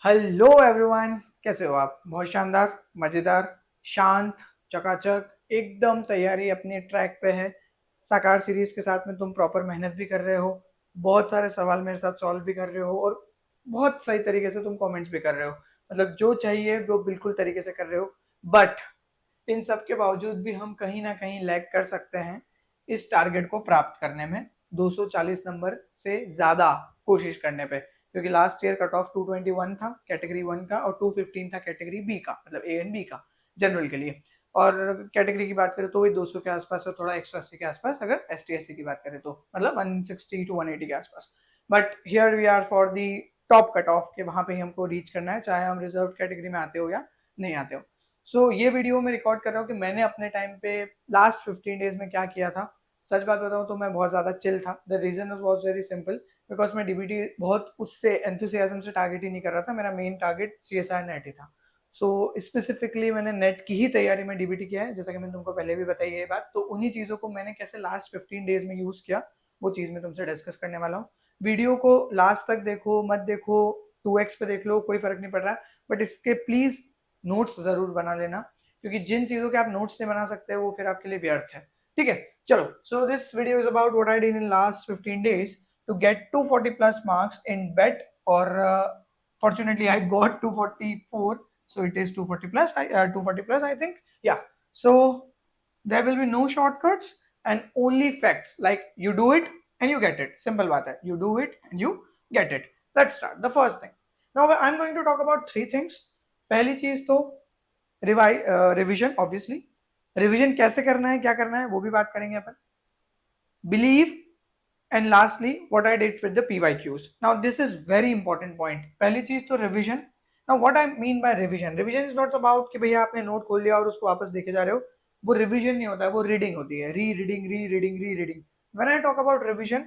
Hello everyone, कैसे हो आप? बहुत शानदार, मजेदार, शांत, चकाचक, एकदम तैयारी अपने ट्रैक पे है। साकार सीरीज के साथ में तुम प्रॉपर मेहनत भी कर रहे हो, बहुत सारे सवाल मेरे साथ सॉल्व भी कर रहे हो और बहुत सही तरीके से तुम कमेंट्स भी कर रहे हो। मतलब जो चाहिए वो बिल्कुल तरीके से कर रहे हो। बट इन सब के बावजूद भी हम कहीं ना कहीं लैग कर सकते हैं इस टारगेट को प्राप्त करने में, 240 नंबर से ज्यादा कोशिश करने पे। क्योंकि लास्ट ईयर कट ऑफ 221 था कैटेगरी वन का और 215 था कैटेगरी बी का, मतलब ए एंड बी का, जनरल के लिए। और कैटेगरी की बात करें तो वही 200 के आसपास और थोड़ा 180 के आसपास, अगर एस टी एस सी की बात करें तो मतलब 160 टू 180 के आसपास। But here we are for the top cut off के, वहां पे ही हमको रीच करना है, चाहे हम रिजर्व कैटेगरी में आते हो या नहीं आते हो। ये वीडियो में रिकॉर्ड कर रहा हूँ कि मैंने अपने टाइम पे लास्ट 15 डेज में क्या किया था। सच बात बताऊँ तो मैं बहुत ज्यादा चिल था। The reason was very simple, because मैं डीबीटी बहुत उससे एंथुसियाज्म से टारगेट ही नहीं कर रहा था। मेरा मेन टारगेट सीएसआर नेट ही था। स्पेसिफिकली मैंने नेट की ही तैयारी में डीबीटी किया है, जैसा कि मैंने तुमको पहले भी बताई है ये बात। तो उन्हीं चीजों को मैंने कैसे लास्ट 15 डेज में यूज किया, वो चीज मैं तुमसे डिस्कस करने वाला हूँ। वीडियो को लास्ट तक देखो, मत देखो 2x पे देख लो, कोई फर्क नहीं पड़ रहा। बट इसके प्लीज नोट्स जरूर बना लेना, क्योंकि जिन चीजों के आप नोट्स नहीं बना सकते वो फिर आपके लिए व्यर्थ है। ठीक है, चलो। So this video is about what I did in last 15 days to get 240 plus marks in bet, or fortunately I got 244, so it is 240 plus. 240 plus, I think. Yeah. So there will be no shortcuts and only facts, like you do it and you get it. Simple baat hai, you do it and you get it. Let's start. The first thing, now I'm going to talk about three things. पहली चीज तो revision, obviously. Revision कैसे करना है, क्या करना है, वो भी बात करेंगे अपन। Believe, and lastly what I did with the PYQs. Now this is very important point. पहली चीज तो revision. Now what I mean by revision, revision is not about कि भैया आपने नोट खोल लिया और उसको वापस देखे जा रहे हो। वो रिविजन नहीं होता है, वो रीडिंग होती है। री रीडिंग, री रीडिंग, री reading. When I talk about revision,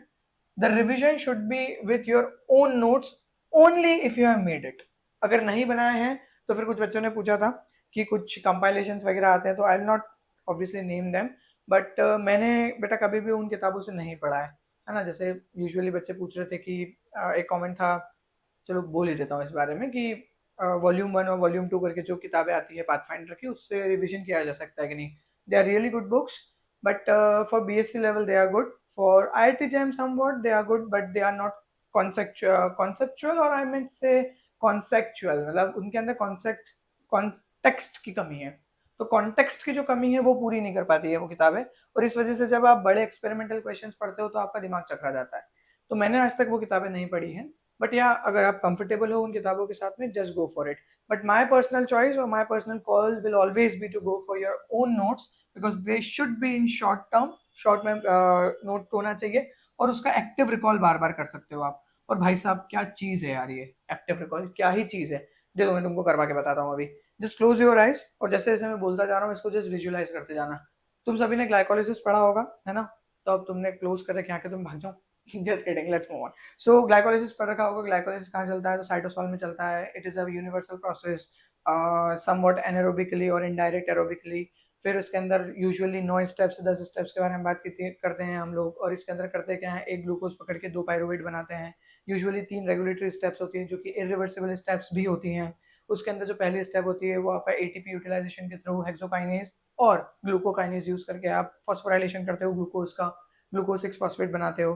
the revision should be with your own notes only if you have made it. अगर नहीं बनाए हैं तो फिर कुछ बच्चों ने पूछा था कि कुछ कंपाइलेशन वगैरह आते हैं, तो I will not obviously name them. But मैंने बेटा कभी भी उन किताबों से नहीं पढ़ा है ना। जैसे यूजुअली बच्चे पूछ रहे थे कि एक कमेंट था, चलो बोल ही देता हूँ इस बारे में, कि वॉल्यूम वन और वॉल्यूम टू करके जो किताबें आती है पाथफाइंडर की, उससे रिविजन किया जा सकता है कि नहीं। They are really good books, but for BSc level they are good. For IIT JAM somewhat they are good, but they are not conceptual, और आई मीन से कॉन्सेप्चुअल, मतलब उनके अंदर कॉन्सेप्ट, कॉन्टेक्स्ट की कमी है। तो कॉन्टेक्स्ट की जो कमी है वो पूरी नहीं कर पाती है वो किताबें। और इस वजह से जब आप बड़े एक्सपेरिमेंटल क्वेश्चंस पढ़ते हो तो आपका दिमाग चकरा जाता है। तो मैंने आज तक वो किताबें नहीं पढ़ी हैं। बट या अगर आप कंफर्टेबल हो उन किताबों के साथ में, just go for it. But my personal choice और my personal call will always be to go for your own notes, because they should be in short term. Short में नोट होना चाहिए, और उसका एक्टिव रिकॉल बार बार कर सकते हो आप। और भाई साहब क्या चीज है यार, ये एक्टिव रिकॉल क्या ही चीज है। जो मैं तुमको करवा के बताता हूँ अभी। जस्ट क्लोज योर आइज, और जैसे जैसे मैं बोलता जा रहा हूँ इसको जस्ट विजुअलाइज करते जाना। तुम सभी ने ग्लाइकोलिसिस पढ़ा होगा, है ना? तो अब तुमने क्लोज कर रखे आंखें, तुम भाग जाओ। Just kidding, let's move on. So glycolysis पढ़ रखा होगा। ग्लाइकोलिसिस कहाँ चलता है? तो साइटोसॉल में चलता है। It is a universal process, somewhat anaerobically और इनडायरेक्ट एरोबिकली। फिर उसके अंदर यूजुअली 9 स्टेप्स, 10 स्टेप्स के बारे में बात करते हैं हम लोग। और इसके अंदर करते क्या है, एक ग्लूकोज पकड़ के 2 पायरुवेट बनाते हैं। यूजुअली 3 रेगुलेटरी स्टेप्स होती हैं जो कि इरिवर्सिबल स्टेप्स भी होती हैं। उसके अंदर जो पहली स्टेप होती है वो आपका एटीपी यूटिलाइजेशन के थ्रू हेक्सोकाइनेज और ग्लूकोकाइनेज यूज करके आप फॉस्फोराइलेशन करते हो ग्लूकोज का, ग्लूकोज 6 फॉस्फेट बनाते हो।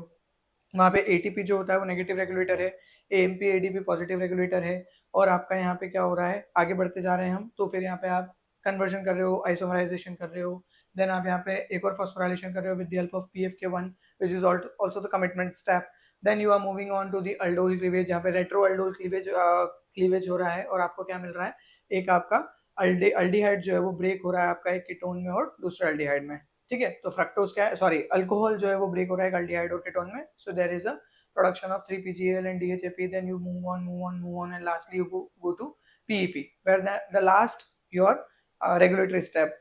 वहाँ पे एटीपी जो होता है वो नेगेटिव रेगुलेटर है, एएमपी एडीपी पॉजिटिव रेगुलेटर है। और आपका यहाँ पे क्या हो रहा है, आगे बढ़ते जा रहे हैं हम, तो फिर यहाँ पे आप कन्वर्जन कर रहे हो, आइसोमराइजेशन कर रहे हो। देन आप यहाँ पे एक और फॉस्फोराइलेशन कर रहे हो with the help of PFK one, which is also the commitment step. Then you are moving on to the aldol cleavage, जहाँ पे रेट्रो अल्डोल क्लीवेज हो रहा है। और आपको क्या मिल रहा है, एक आपका अल्डिहाइड जो है वो ब्रेक हो रहा है आपका, एक कीटोन में और दूसरा अल्डिहाइड में। ठीक है, तो फ्रक्टोज क्या है, सॉरी अल्कोहल जो है वो ब्रेक हो रहा है अल्डिहाइड और कीटोन में। So there is a production of 3-PGAL and DHAP. Then you move on, and lastly you go to PEP, where the last your regulatory step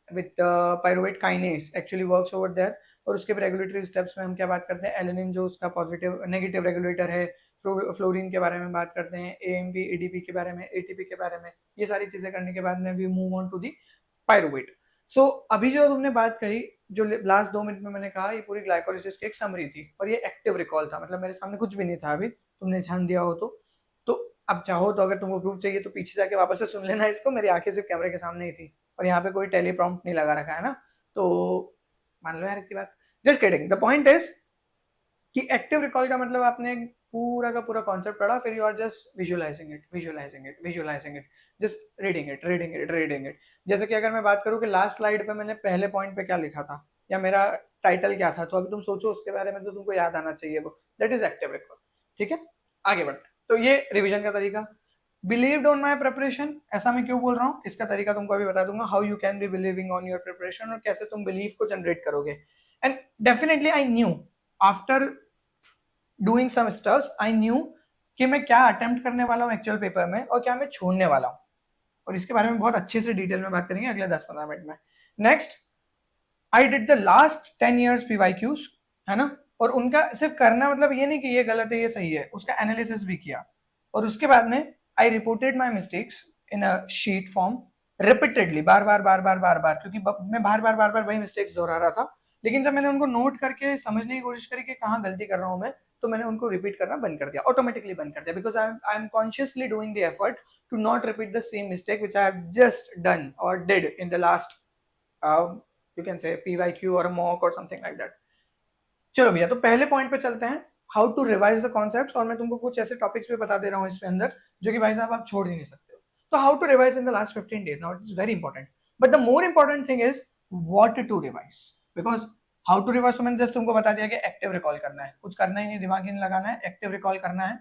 with pyruvate kinase actually works over there. और उसके regulatory steps में हम क्या बात करते हैं, alanine जो उसका पॉजिटिव नेगेटिव रेगुलेटर है, फ्लोरीन के बारे में बात करते हैं, एएमपी एडीपी के बारे में, एटीपी के बारे में। ये सारी चीजें करने के बाद में we move on to the pyruvate. अभी जो तुमने बात कही, जो लास्ट 2 मिनट में मैंने कहा, ये पूरी ग्लाइकोलिसिस की एक समरी थी और ये एक्टिव रिकॉल था। मतलब मेरे सामने कुछ भी नहीं था अभी, तुमने ध्यान दिया हो तो अब चाहो तो अगर तुमको प्रूफ चाहिए तो पीछे जाके वापस से सुन लेना इसको, मेरी आंखें सिर्फ कैमरे के सामने ही थी और यहाँ पे कोई टेलीप्रॉम्प्ट नहीं लगा रखा है ना, तो मान लो यार इतनी बात। Just kidding, the point is कि एक्टिव रिकॉल का मतलब आपने पूरा का पूरा कॉन्सेप्ट पढ़ा, फिर you are just visualising it, visualising it, visualising it, just reading it, reading it, reading it. जैसे कि अगर मैं बात करूं कि लास्ट स्लाइड पे मैंने पहले पॉइंट पे क्या लिखा था या मेरा टाइटल क्या था, तो अभी तुम सोचो उसके बारे में, तो तुमको याद आना चाहिए वो, दैट इज एक्टिव रिकॉल। ठीक है, आगे बढ़ते। तो ये रिविजन का तरीका। बिलीव्ड ऑन माई प्रिपरेशन, ऐसा मैं क्यों बोल रहा हूँ, इसका तरीका तुमको अभी बता दूंगा, how you can be believing on your preparation, और कैसे तुम बिलीव को जनरेट करोगे। And definitely I knew after doing some stuffs, I knew कि मैं क्या अटेम्प्ट करने वाला हूँ एक्चुअल पेपर में और क्या मैं छोड़ने वाला हूँ, और इसके बारे में बहुत अच्छे से डिटेल में बात करेंगे अगले 10-15 मिनट में। Next, I did the last 10 years PYQs, है ना, और उनका सिर्फ करना मतलब ये नहीं कि ये गलत है ये सही है, उसका एनालिसिस भी किया, और उसके बाद में I reported my mistakes in a sheet form repeatedly, बार बार बार बार बार बार, क्योंकि मैं बार बार वही मिस्टेक्स दोहरा रहा था, लेकिन जब मैंने उनको नोट करके समझने की कोशिश करी कि कहाँ गलती कर रहा हूँ मैं, तो मैंने उनको रिपीट करना बंद कर दिया, ऑटोमेटिकली बंद कर दिया, because I am consciously doing the effort to not repeat the same mistake which I have just done और did in the last you can say PYQ or a mock or something like that। चलो भैया, तो पहले point पे चलते हैं, how to revise the concepts, और मैं तुमको कुछ ऐसे टॉपिक्स भी बता दे रहा हूँ इसके अंदर जो कि भाई साहब आप छोड़ ही नहीं सकते हो। तो how to revise in the last 15 days, now it is very important, but the more important thing is what to revise, because how to revise तो मैंने जस्ट तुमको बता दिया कि एक्टिव रिकॉल करना है, कुछ करना ही नहीं, दिमाग ही नहीं लगाना है, एक्टिव रिकॉल करना है।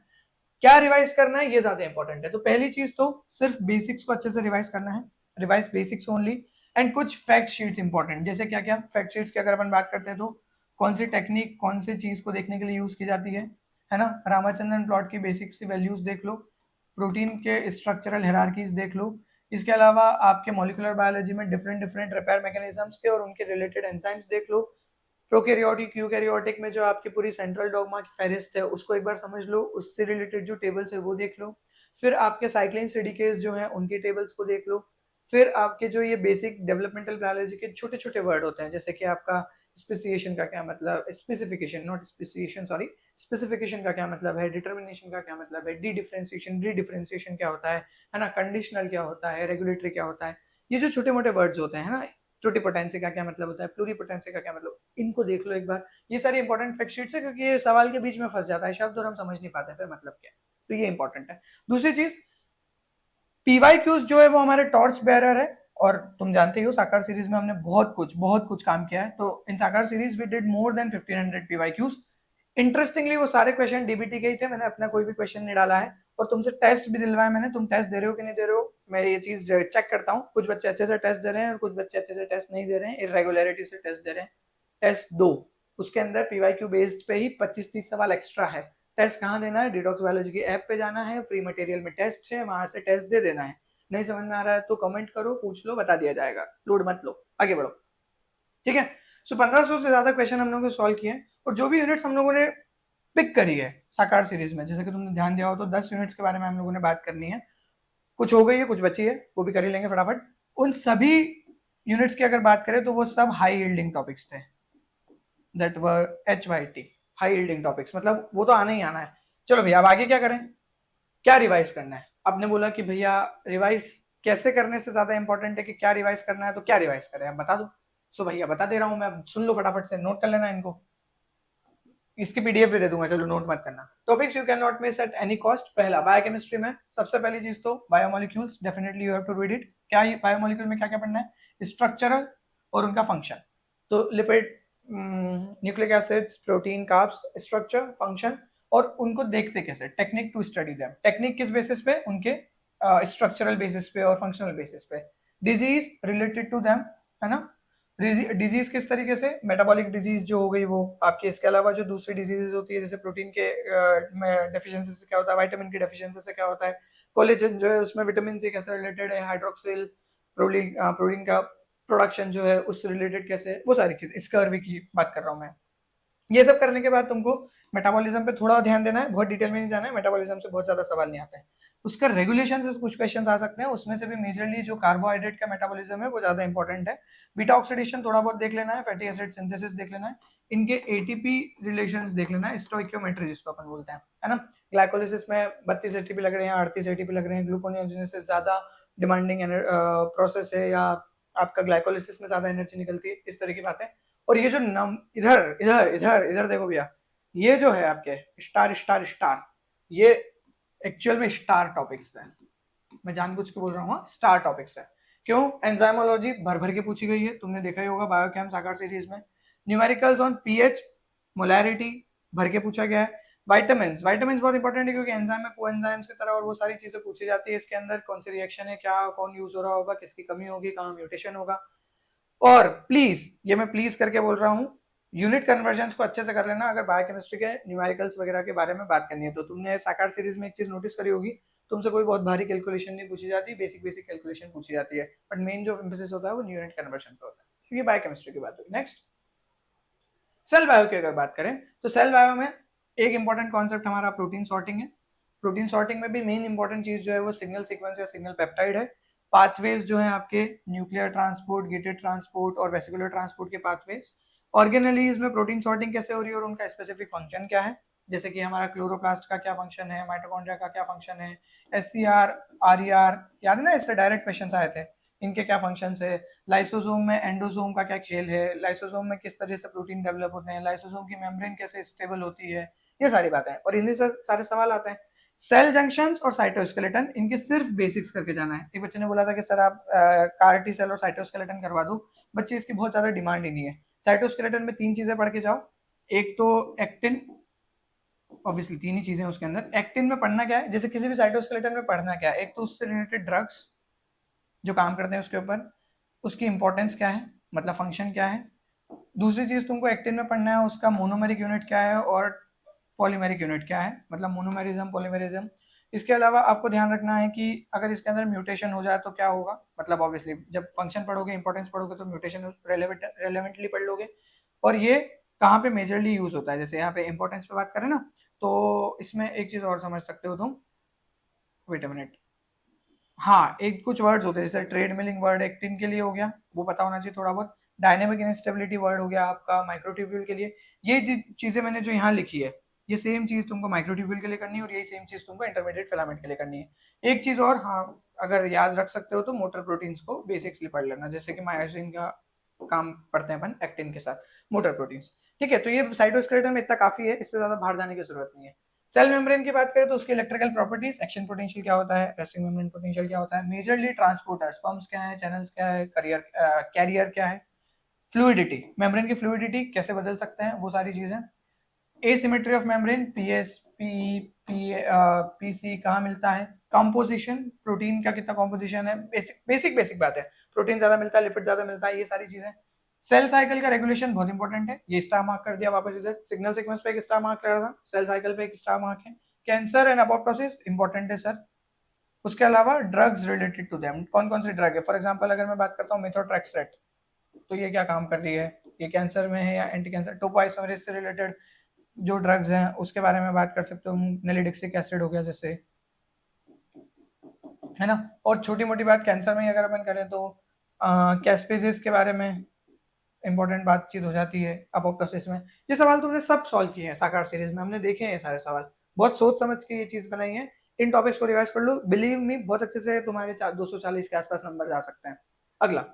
क्या रिवाइज करना है ये ज्यादा इंपॉर्टेंट है। तो पहली चीज तो सिर्फ बेसिक्स को अच्छे से रिवाइज करना है, रिवाइज बेसिक्स ओनली। एंड कुछ फैक्ट शीट्स इंपॉर्टेंट, जैसे क्या क्या फैक्ट शीट्स की अगर अपन बात करते हैं तो कौन सी टेक्निक कौन सी चीज को देखने के लिए यूज की जाती है ना, रामाचंद्रन प्लॉट की बेसिक सी वैल्यूज देख लो, प्रोटीन के स्ट्रक्चरल हायरार्कीज देख लो, इसके अलावा आपके मॉलिक्यूलर बायोलॉजी में डिफरेंट डिफरेंट रिपेयर मैकेनिज्म्स के और उनके रिलेटेड एंजाइम्स देख लो, प्रोकैरियोटिक यूकैरियोटिक में जो आपकी पूरी सेंट्रल डॉग्मा की फेरिस्त है उसको एक बार समझ लो, उससे रिलेटेड जो टेबल्स है वो देख लो, फिर आपके साइक्लिन सीडीकेस जो है उनके टेबल्स को देख लो, फिर आपके जो ये बेसिक डेवलपमेंटल बायोलॉजी के छोटे छोटे वर्ड होते हैं, जैसे कि आपका स्पेसिएशन का क्या मतलब, specification not speciation sorry, specification का क्या मतलब है, डिटर्मिनेशन का क्या मतलब है, डी डिफरेंशिएशन क्या होता है ना, कंडीशनल क्या होता है, रेगुलेटरी क्या होता है, ये जो छोटे मोटे वर्ड्स होते हैं ना, छोटी पोटेंसी का क्या मतलब होता है, प्लूरी पोटेंसी का क्या मतलब, इनको देख लो एक बार। ये सारी इंपॉर्टेंट फैक्ट शीट्स है, क्योंकि ये सवाल के बीच में फंस जाता है शब्द और हम समझ नहीं पाते फिर मतलब क्या, तो ये इंपॉर्टेंट है। दूसरी चीज, पीवाईक्यूज जो है वो हमारे टॉर्च बेयरर है, और तुम जानते ही हो साकार सीरीज में हमने बहुत कुछ काम किया है, तो in Sakar series we did more than 1500 PYQs. Interestingly वो सारे क्वेश्चन डीबीटी के ही थे, मैंने अपना कोई भी क्वेश्चन नहीं डाला है, और तुमसे टेस्ट भी दिलवाया मैंने, तुम टेस्ट दे रहे हो कि नहीं दे रहे हो, मैं ये चीज चेक करता हूँ, कुछ बच्चे अच्छे से टेस्ट दे रहे हैं और कुछ बच्चे अच्छे से टेस्ट नहीं दे रहे हैं, इरेगुलरिटी से टेस्ट दे रहे हैं। टेस्ट दो, उसके अंदर पीवाईक्यू बेस्ड पे ही 25-30 सवाल एक्स्ट्रा है। टेस्ट कहाँ देना है, डिटॉक्स बायोलॉजी की ऐप पे जाना है, फ्री मटेरियल में टेस्ट है, वहां से टेस्ट दे देना है। नहीं समझ में आ रहा है तो कमेंट करो, पूछ लो, बता दिया जाएगा, लोड मत लो, आगे बढ़ो। ठीक है, सो 1500 से ज्यादा क्वेश्चन हम लोगों ने सॉल्व किए, और जो भी यूनिट्स हम लोगों ने पिक करी है साकार सीरीज में, जैसे कि तुमने ध्यान दिया हो तो 10 यूनिट्स के बारे में हम लोगों ने बात करनी है, कुछ हो गई है कुछ बची है, वो भी कर ही लेंगे फटाफट। उन सभी यूनिट्स की अगर बात करें तो वो सब हाई यील्डिंग टॉपिक्स थे, that were HYT, high yielding topics, मतलब वो तो आना ही आना है। चलो भैया, अब आगे क्या करें, क्या रिवाइज करना है। आपने बोला कि भैया रिवाइज कैसे करने से ज्यादा इंपॉर्टेंट है कि क्या रिवाइज करना है, तो क्या रिवाइज करें आप बता दो। सो भैया बता दे रहा हूं मैं, सुन लो फटाफट से, नोट कर लेना इनको, इसकी पीडीएफ भी दे दूंगा, चलो नोट मत करना। Topics you can not miss at any cost. पहला, बायोकेमिस्ट्री में सबसे पहली चीज तो biomolecules, definitely you have to read it. क्या बायोमोलिक्यूल में क्या क्या पढ़ना है, स्ट्रक्चरल और उनका फंक्शन, तो lipid, nucleic acids, protein, carbs, structure, function, और उनको देखते कैसे, technique to study them, technique किस बेसिस पे, उनके स्ट्रक्चरल बेसिस पे और फंक्शनल बेसिस पे। डिजीज रिलेटेड टू देम, है ना, डिजीज किस तरीके से, मेटाबॉलिक डिजीज जो हो गई वो आपकी, इसके अलावा जो दूसरी डिजीजेज होती है जैसे प्रोटीन के डेफिशिएंसी से क्या होता है, विटामिन की डेफिशिएंसी से क्या होता है, कोलेजन जो है उसमें विटामिन से कैसे रिलेटेड है, हाइड्रोक्सिल प्रोटीन का प्रोडक्शन जो है उससे रिलेटेड कैसे, वो सारी चीज, स्कर्वी की बात कर रहा हूँ मैं। ये सब करने के बाद तुमको मेटाबॉलिज्म पे थोड़ा ध्यान देना है, बहुत डिटेल में नहीं जाना है, मेटाबॉलिज्म से बहुत ज्यादा सवाल नहीं आते हैं। उसका रेगुलेशन से कुछ क्वेश्चंस आ सकते हैं, उसमें से भी मेजरली जो कार्बोहाइड्रेट का मेटाबॉलिज्म है वो ज्यादा इंपॉर्टेंट है। बीटा ऑक्सीडेशन थोड़ा बहुत देख लेना है, फैटी एसिड सिंथेसिस देख लेना है, इनके एटीपी रिलेशंस देख लेना है, स्टोइकियोमेट्री जिसको अपन बोलते हैं, है ना। ग्लाइकोलिसिस में 32 एटीपी लग रहे हैं, 38 एटीपी लग रहे हैं, ग्लूकोनियोजेनेसिस ज्यादा डिमांडिंग प्रोसेस है, या आपका ग्लाइकोलिसिस में ज्यादा एनर्जी निकलती है, इस तरह की बातें। और ये जो नम इधर इधर इधर इधर देखो भैया, ये जो है आपके स्टार स्टार स्टार, ये एक्चुअल में स्टार टॉपिक्स है, मैं जानबूझ के बोल रहा हूँ स्टार टॉपिक्स है। क्यों? एंजाइमोलॉजी भर भर के पूछी गई है, तुमने देखा ही होगा बायोकेम साकार सीरीज में। न्यूमेरिकल्स ऑन पीएच, मोलैरिटी भर के पूछा गया है। विटामिन्स, विटामिन्स बहुत इंपॉर्टेंट है क्योंकि एंजाइम में कोएंजाइम्स की तरह और वो सारी चीजें पूछी जाती है इसके अंदर, कौन सी रिएक्शन है, क्या कौन यूज हो रहा होगा, किसकी कमी होगी, कहाँ म्यूटेशन होगा। और प्लीज, ये मैं प्लीज करके बोल रहा हूँ, यूनिट कन्वर्जन को अच्छे से कर लेना अगर बायोकेमिस्ट्री के न्यूमेरिकल्स वगैरह के बारे में बात करनी है तो। तुमने साकार सीरीज में एक चीज नोटिस करी होगी, तुमसे कोई बहुत भारी कैलकुलेशन नहीं पूछी जाती, बेसिक बेसिक कैलकुलेशन पूछी जाती है, बट मेन जो एम्फेसिस होता है वो यूनिट कन्वर्जन पे होता है। ये बायोकेमिस्ट्री की बात होगी। नेक्स्ट, सेल बायो की अगर बात करें तो सेल बायो में एक इंपॉर्टेंट कॉन्सेप्ट हमारा प्रोटीन सॉर्टिंग है। प्रोटीन सॉर्टिंग में भी मेन इंपॉर्टेंट चीज जो है वो सिग्नल सीक्वेंस या सिग्नल पेप्टाइड है। पाथवेज जो है आपके न्यूक्लियर ट्रांसपोर्ट, गेटेड ट्रांसपोर्ट और वेसिकुलर ट्रांसपोर्ट के पाथवेज। ऑर्गेनेलीज में प्रोटीन सॉर्टिंग कैसे हो रही है और उनका स्पेसिफिक फंक्शन क्या है, जैसे कि हमारा क्लोरोप्लास्ट का क्या फंक्शन है, माइटोकॉन्ड्रिया का क्या फंक्शन है, एससीआर, आरईआर, याद है ना, इससे डायरेक्ट क्वेश्चन आए थे, इनके क्या फंक्शंस है। लाइसोसोम में एंडोसोम का क्या खेल है, लाइसोसोम में किस तरह से प्रोटीन डेवलप होते हैं, लाइसोसोम की मेम्ब्रेन कैसे स्टेबल होती है, ये सारी बातें हैं। और इन्हीं से सारे सवाल आते हैं। सेल जंक्शंस और साइटोस्केलेटन, इनके सिर्फ बेसिक्स करके जाना है। एक बच्चे ने बोला था कि सर आप कार टी सेल और साइटोस्केलेटन करवा दो, बच्चे इसकी बहुत ज्यादा डिमांड ही नहीं है। साइटोस्केलेटन में 3 चीजें पढ़ के जाओ, एक तो एक्टिन, ऑब्वियसली 3 ही चीजें उसके अंदर। एक्टिन में पढ़ना क्या है, जैसे किसी भी साइटोस्केलेटन में पढ़ना क्या है, एक तो उससे रिलेटेड ड्रग्स जो काम करते हैं उसके ऊपर, उसकी इंपॉर्टेंस क्या है, मतलब फंक्शन क्या है। दूसरी चीज तुमको एक्टिन में पढ़ना है उसका मोनोमेरिक यूनिट क्या है और पॉलीमेरिक यूनिट क्या है, मतलब मोनोमेरिज्म, पॉलीमेरिज्म। इसके अलावा आपको ध्यान रखना है कि अगर इसके अंदर म्यूटेशन हो जाए तो क्या होगा, मतलब ऑब्वियसली जब फंक्शन पढ़ोगे, इंपॉर्टेंस पढ़ोगे तो म्यूटेशन रेलेवेंटली पढ़ लोगे। और ये कहाँ पे मेजरली यूज होता है, जैसे यहाँ पे इंपॉर्टेंस पे बात करें ना, तो इसमें एक चीज और समझ सकते हो तुम, वेट अ मिनट, हाँ, एक कुछ वर्ड्स होते हैं जैसे ट्रेडमिलिंग वर्ड एक्टिन के लिए हो गया, वो पता होना चाहिए थोड़ा बहुत। डायनेमिक इंस्टेबिलिटी वर्ड हो गया आपका माइक्रोट्यूब्यूल के लिए। ये चीजें मैंने जो यहाँ लिखी है, ये सेम चीज तुमको माइक्रोट्यूब्यूल के लिए करनी है और यही सेम चीज तुमको इंटरमीडिएट फिलामेंट के लिए करनी है। एक चीज और, हाँ, अगर याद रख सकते हो तो मोटर प्रोटीन्स को बेसिक्सली पढ़ लेना, जैसे कि मायोसिन का काम पढ़ते हैं अपन एक्टिन के साथ, मोटर प्रोटीन्स। ठीक है, तो ये साइटोस्केलेटन में इतना काफी है, इससे ज्यादा बाहर जाने की जरूरत नहीं है। सेल मेम्ब्रेन की बात करें तो उसकी इलेक्ट्रिकल प्रॉपर्टीज, एक्शन पोटेंशियल क्या होता है, रेस्टिंग मेम्ब्रेन पोटेंशियल क्या होता है, मेजरली ट्रांसपोर्टर्स, पंप्स क्या है, चैनल्स क्या है, कैरियर क्या है, फ्लूइडिटी, मेम्ब्रेन की फ्लूइडिटी कैसे बदल सकते हैं, वो सारी चीजें। Asymmetry of membrane, PS, P, PC कहाँ मिलता है, कंपोजिशन, प्रोटीन का कितना कंपोजिशन है, बेसिक बेसिक बेसिक बात है, प्रोटीन ज्यादा मिलता है, लिपिड ज्यादा मिलता है, ये सारी चीजें। सेल साइकिल का रेगुलेशन बहुत इंपॉर्टेंट है, ये स्टार मार्क कर दिया वापस इधर, सिग्नल सीक्वेंस पे एक स्टार मार्क कर रहा था, सेल साइकिल पे एक स्टार मार्क है। कैंसर एंड अपोप्टोसिस इंपॉर्टेंट है सर। उसके अलावा ड्रग्स रिलेटेड टू देम, कौन कौन सी ड्रग है, फॉर एग्जांपल अगर मैं बात करता हूँ मेथोट्रेक्सेट, तो ये क्या काम कर रही है, ये कैंसर में है या एंटी कैंसर। टोपोइसोमेरेज से रिलेटेड जो ड्रग्स हैं उसके बारे में बात कर सकते हो, नेलिडिक्सिक एसिड हो गया जैसे, है ना। और छोटी मोटी बात कैंसर में अगर अपन करें तो कैस्पेसिस के बारे में इंपॉर्टेंट बातचीत हो जाती है अपोप्टोसिस में। ये सवाल तुमने सब सॉल्व किए हैं साकार सीरीज में, हमने देखे हैं ये सारे सवाल, बहुत सोच समझ के ये चीज बनाई है। इन टॉपिक्स को रिवाइज कर लो, बिलीव मी बहुत अच्छे से तुम्हारे 240 के आसपास नंबर जा सकते हैं। अगला,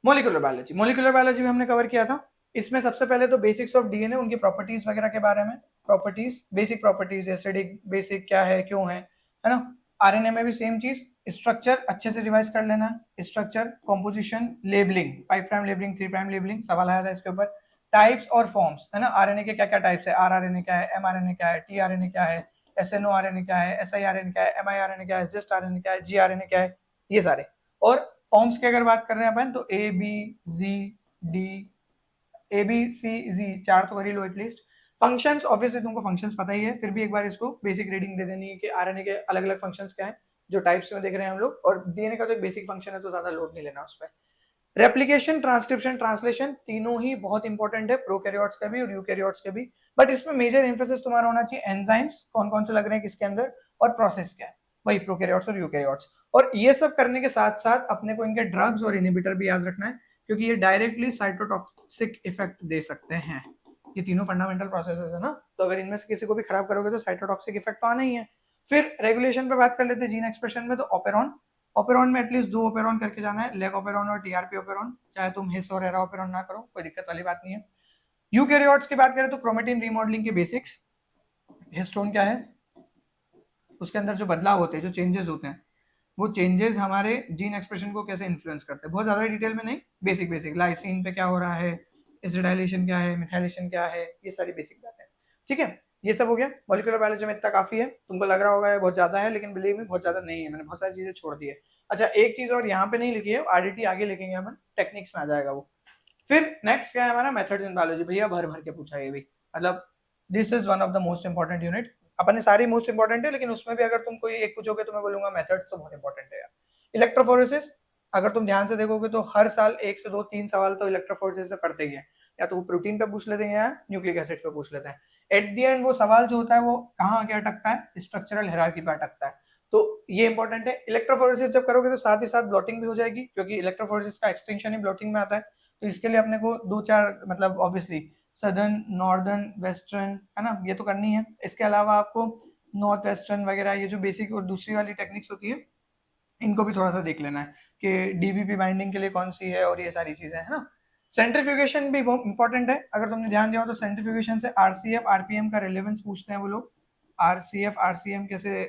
मोलिकुलर बायोलॉजी। मोलिकुलर बायोलॉजी में हमने कवर किया था, इसमें सबसे पहले तो बेसिक्स ऑफ डीएनए, उनकी प्रॉपर्टीज वगैरह के बारे में, properties, basic properties, acidic basic क्या है, क्यों है ना। आरएनए में भी सेम चीज, स्ट्रक्चर अच्छे से रिवाइज कर लेना, structure, composition, labelling, 5 prime labelling, 3 prime labelling, सवाल आया था इसके ऊपर। टाइप्स और फॉर्म्स, है ना, आरएनए के क्या क्या टाइप्स है, आरआरएनए क्या है, एमआरएनए क्या है, टीआरएनए क्या है, एसएनओ आरएनए क्या है, एसआईआरएनए क्या है, एमआईआरएनए क्या है, जिस्ट आरएनए क्या है, जीआरएनए क्या है, ये सारे। और फॉर्म्स की अगर बात कर रहे हैं अपन तो A B G D, A B C G, 4 तो कर ही लो एटलीस्ट। फंक्शंस, ऑब्वियसली तुमको फंक्शंस पता ही है, फिर भी एक बार इसको बेसिक रीडिंग दे देनी है कि आरएनए के अलग अलग फंक्शंस क्या है, जो टाइप्स में देख रहे हैं हम लोग, और डीएनए का तो एक बेसिक फंक्शन है तो ज्यादा लोड नहीं लेना उस पर। रेप्लिकेशन, ट्रांसक्रिप्शन, ट्रांसलेशन तीनों ही बहुत इंपॉर्टेंट है, प्रोकैरियोट्स का भी और यूकैरियोट्स का भी, बट इसमें मेजर एम्फेसिस तुम्हारा होना चाहिए एंजाइम्स कौन कौन से लग रहे हैं किसके अंदर, और प्रोसेस क्या है, वही प्रोकैरियोट्स और यूकैरियोट्स। और ये सब करने के साथ साथ अपने को इनके ड्रग्स और इनहिबिटर भी याद रखना है, क्योंकि ये डायरेक्टली साइटोटॉक्सिक इफेक्ट दे सकते हैं। ये तीनों फंडामेंटल प्रोसेसेस है ना, तो अगर इनमें से किसी को भी खराब करोगे तो साइटोटॉक्सिक इफेक्ट तो आना ही है। फिर रेगुलेशन पे बात कर लेते हैं जीन एक्सप्रेशन में, तो ऑपेरॉन, ऑपेरॉन में एटलीस्ट 2 ऑपेरॉन करके जाना है, लेग ऑपेरॉन और टीआरपी ऑपेरॉन, चाहे तुम हिस और एरा ऑपेरॉन ना करो, कोई दिक्कत वाली बात नहीं है। यूकैरियोट्स की बात करें तो क्रोमेटिन रीमॉडलिंग के बेसिक्स, हिस्टोन क्या है, उसके अंदर जो बदलाव होते हैं, जो चेंजेस होते हैं, वो चेंजेस हमारे जीन एक्सप्रेशन को कैसे इन्फ्लुएंस करते हैं, बहुत ज्यादा डिटेल में नहीं, बेसिक बेसिक लाइसिन पे क्या हो रहा है, एसिडाइलेशन क्या है, मिथाइलेशन क्या है, ये सारी बेसिक बातें। ठीक है, ये सब हो गया मॉलिक्यूलर बायोलॉजी में, इतना काफी है। तुमको लग रहा होगा ये बहुत ज्यादा है, लेकिन बिलीव में बहुत ज्यादा नहीं है, मैंने बहुत सारी चीजें छोड़ दी है। अच्छा, एक चीज और यहाँ पे नहीं लिखी है, आरडीटी आगे लिखेंगे अपन, टेक्निक्स में आ जाएगा वो। फिर नेक्स्ट क्या है हमारा, मेथड्स इन बायोलॉजी, भैया भर भर के पूछा ये भी, मतलब this is one of the most important unit. अपने सारी मोस्ट इंपॉर्टेंट है, लेकिन उसमें भी अगर तुम कोई एक पूछोगे तो मैं बोलूंगा मेथड्स तो बहुत इंपॉर्टेंट है यार। इलेक्ट्रोफोरेसिस, अगर तुम ध्यान से देखोगे तो हर साल 1 से 2 3 सवाल तो इलेक्ट्रोफोरेसिस से पढ़ते ही है, या तो वो प्रोटीन पे पूछ लेते हैं या न्यूक्लिक एसिड पे पूछ लेते हैं। एट दी एंड वो सवाल जो होता है वो कहाँ आके अटकता है, स्ट्रक्चरल हायरार्की पे अटकता है। तो ये इंपॉर्टेंट है। इलेक्ट्रोफोरेसिस जब करोगे तो साथ ही साथ ब्लॉटिंग भी हो जाएगी, क्योंकि इलेक्ट्रोफोरेसिस का एक्सटेंशन ही ब्लॉटिंग में आता है। तो इसके लिए अपने को 2 4 मतलब ऑब्वियसली सदर्न, नॉर्दर्न, वेस्टर्न, है ना, ये तो करनी है। इसके अलावा आपको नॉर्थ वेस्टर्न वगैरह, ये जो बेसिक और दूसरी वाली टेक्निक्स होती है, इनको भी थोड़ा सा देख लेना है कि डीबीपी बाइंडिंग के लिए कौन सी है, और ये सारी चीजें है ना। सेंट्रीफ्यूगेशन भी बहुत इंपॉर्टेंट है, अगर तुमने ध्यान दिया हो तो सेंट्रीफ्यूगेशन से आरसीएफ आरपीएम का रिलेवेंस पूछते हैं वो लोग। आरसीएफ आरसीएम कैसे,